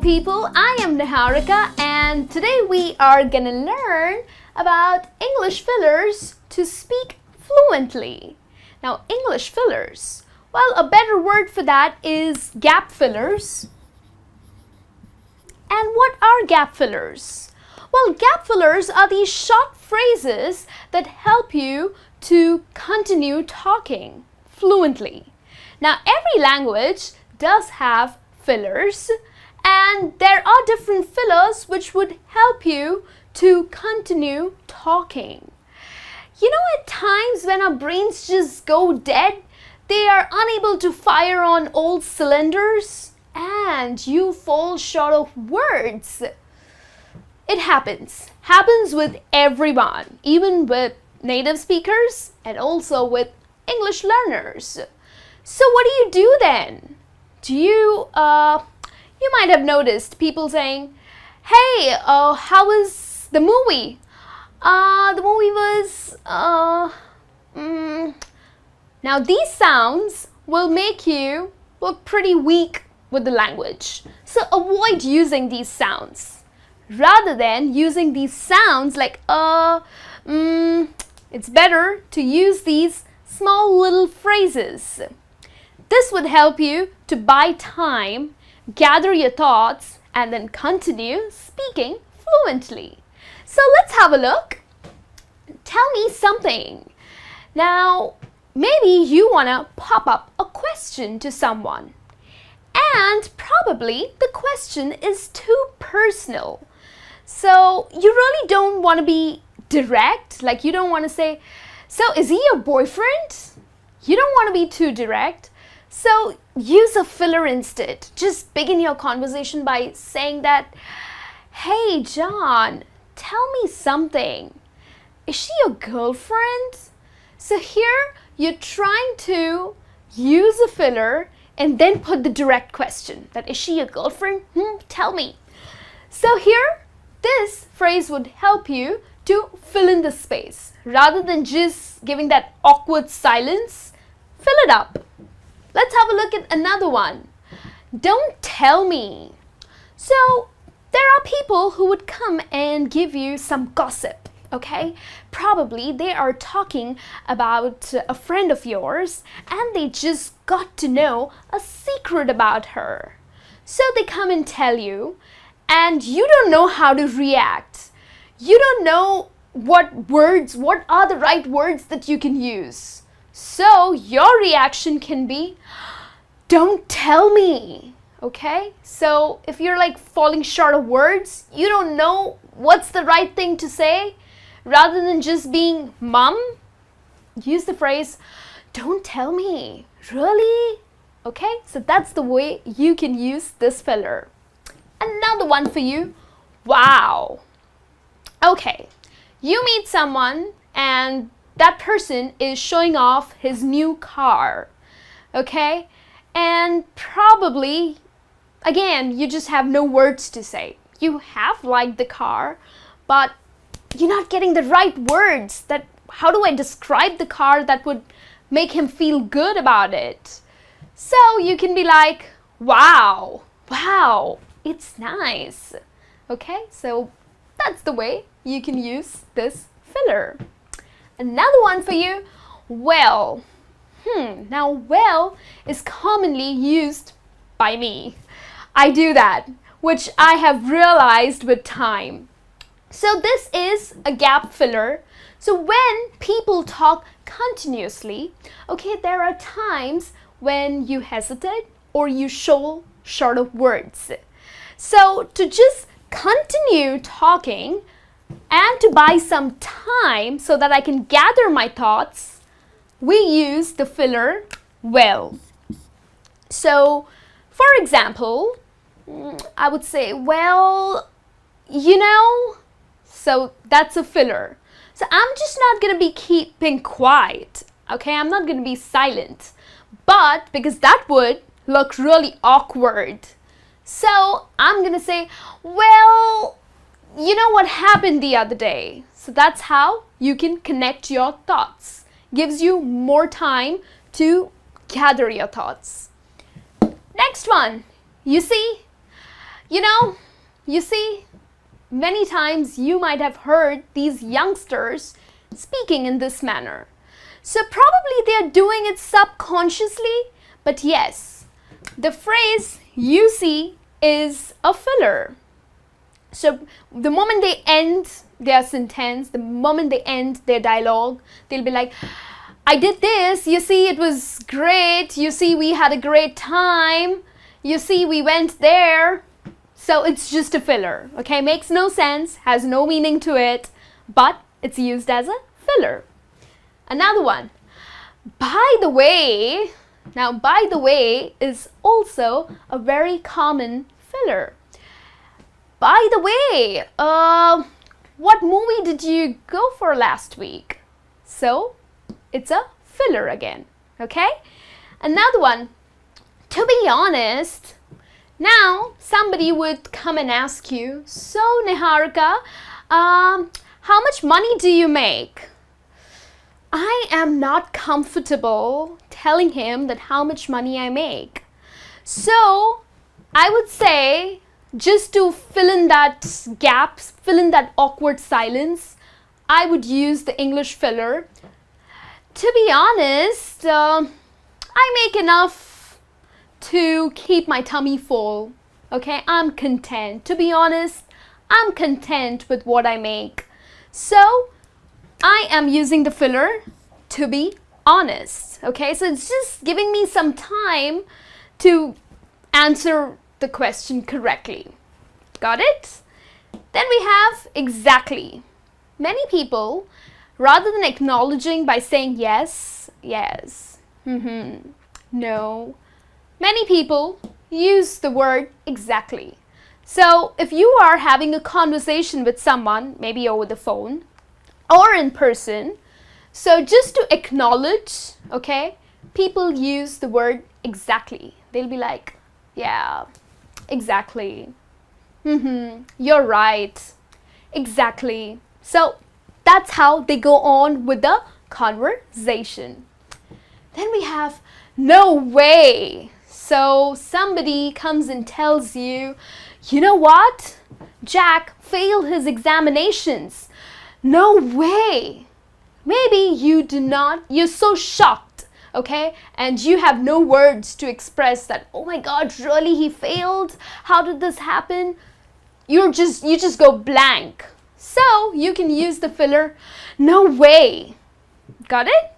people, I am Niharika and today we are gonna learn about English fillers to speak fluently. Now, English fillers, well, a better word for that is gap fillers. And what are gap fillers? Well, gap fillers are these short phrases that help you to continue talking fluently. Now, every language does have fillers, and there are different fillers which would help you to continue talking. You know, at times when our brains just go dead, they are unable to fire on all cylinders and you fall short of words. It happens with everyone, even with native speakers and also with English learners. So what do you do then? You might have noticed people saying, hey, how was the movie? The movie was, Now these sounds will make you look pretty weak with the language. So avoid using these sounds. Rather than using these sounds like, it's better to use these small little phrases. This would help you to buy time, gather your thoughts, and then continue speaking fluently. So let's have a look. Tell me something. Now, maybe you want to pop up a question to someone. And probably the question is too personal. So you really don't want to be direct. Like you don't want to say, so is he your boyfriend? You don't want to be too direct. So use a filler instead. Just begin your conversation by saying that, hey John, tell me something. Is she your girlfriend? So here you're trying to use a filler and then put the direct question. That is she your girlfriend? Tell me. So here, this phrase would help you to fill in the space. Rather than just giving that awkward silence, fill it up. Let's have a look at another one. Don't tell me. So there are people who would come and give you some gossip, okay? Probably they are talking about a friend of yours and they just got to know a secret about her. So they come and tell you and you don't know how to react. You don't know what are the right words that you can use. So your reaction can be, don't tell me, okay? So if you're like falling short of words, you don't know what's the right thing to say, rather than just being mum, use the phrase, don't tell me, really? Okay, so that's the way you can use this filler. Another one for you, wow. Okay, you meet someone and that person is showing off his new car, okay? And probably, again, you just have no words to say. You have liked the car, but you're not getting the right words. How do I describe the car that would make him feel good about it? So you can be like, wow, it's nice. Okay, so that's the way you can use this filler. Another one for you, well. Now, well is commonly used by me. I do that, which I have realized with time. So this is a gap filler. So when people talk continuously, okay, there are times when you hesitate or you show short of words. So to just continue talking and to buy some time so that I can gather my thoughts, we use the filler well. So, for example, I would say, well, you know, so that's a filler. So I'm just not going to be keeping quiet, okay? I'm not going to be silent, but because that would look really awkward. So I'm going to say, well, you know what happened the other day? So that's how you can connect your thoughts. Gives you more time to gather your thoughts. Next one, you see, You know, you see, many times you might have heard these youngsters speaking in this manner. So probably they are doing it subconsciously, but yes, the phrase you see is a filler. So the moment they end their sentence, the moment they end their dialogue, they'll be like, I did this, you see, it was great, you see, we had a great time, you see, we went there. So it's just a filler, okay? Makes no sense, has no meaning to it, but it's used as a filler. Another one, by the way. Now, by the way is also a very common filler. By the way, what movie did you go for last week? So it's a filler again, okay? Another one, to be honest. Now, somebody would come and ask you, so Niharika, how much money do you make? I am not comfortable telling him that how much money I make. So, I would say, just to fill in that gap, fill in that awkward silence, I would use the English filler. To be honest, I make enough to keep my tummy full. Okay, I'm content. To be honest, I'm content with what I make. So, I am using the filler to be honest. Okay, so it's just giving me some time to answer the question correctly. Got it? Then we have exactly. Many people, rather than acknowledging by saying yes, yes, no, many people use the word exactly. So if you are having a conversation with someone, maybe over the phone or in person, so just to acknowledge, okay, people use the word exactly. They'll be like, yeah, exactly. You're right. Exactly. So that's how they go on with the conversation. Then we have no way. So somebody comes and tells you, you know what? Jack failed his examinations. No way. Maybe you do not, you're so shocked, okay? And you have no words to express that, oh my God, really he failed? How did this happen? You just go blank. So you can use the filler, no way. Got it?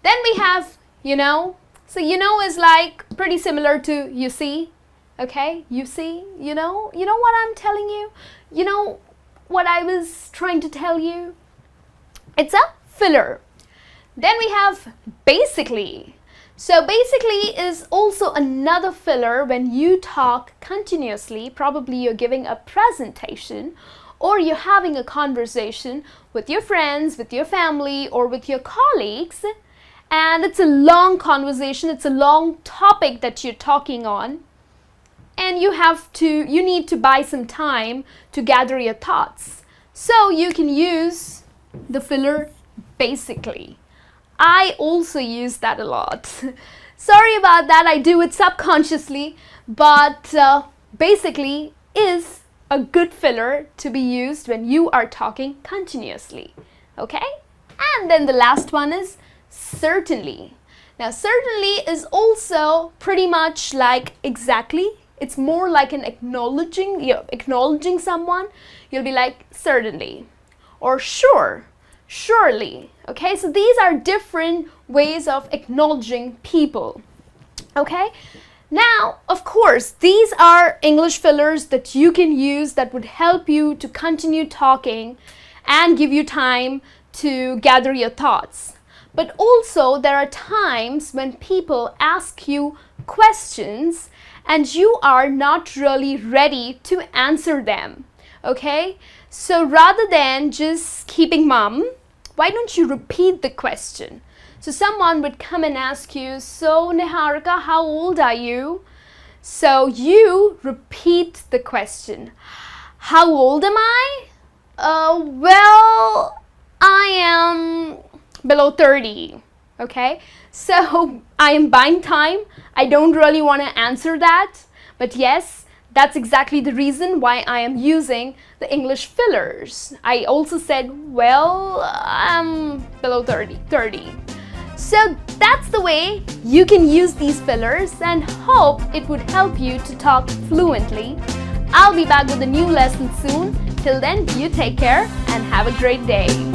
Then we have, you know. So you know is like pretty similar to you see. Okay, you see, you know what I'm telling you? You know what I was trying to tell you? It's a filler. Then we have basically. So basically is also another filler when you talk continuously. Probably you're giving a presentation or you're having a conversation with your friends, with your family, or with your colleagues. And it's a long conversation, it's a long topic that you're talking on. And you need to buy some time to gather your thoughts. So you can use the filler basically. I also use that a lot. Sorry about that, I do it subconsciously, but basically is a good filler to be used when you are talking continuously. Okay? And then the last one is certainly. Now, certainly is also pretty much like exactly. It's more like an acknowledging, you're acknowledging someone. You'll be like, certainly. Or sure, surely. Okay, so these are different ways of acknowledging people. Okay, now, of course, these are English fillers that you can use that would help you to continue talking and give you time to gather your thoughts. But also, there are times when people ask you questions and you are not really ready to answer them. Okay? So rather than just keeping mum, why don't you repeat the question? So someone would come and ask you, so Niharika, how old are you? So you repeat the question. How old am I? Well, I am below 30. Okay? So I am buying time. I don't really want to answer that. But yes, That's exactly the reason why I am using the English fillers. I also said, well, I'm below 30. So that's the way you can use these fillers, and hope it would help you to talk fluently. I'll be back with a new lesson soon. Till then, you take care and have a great day.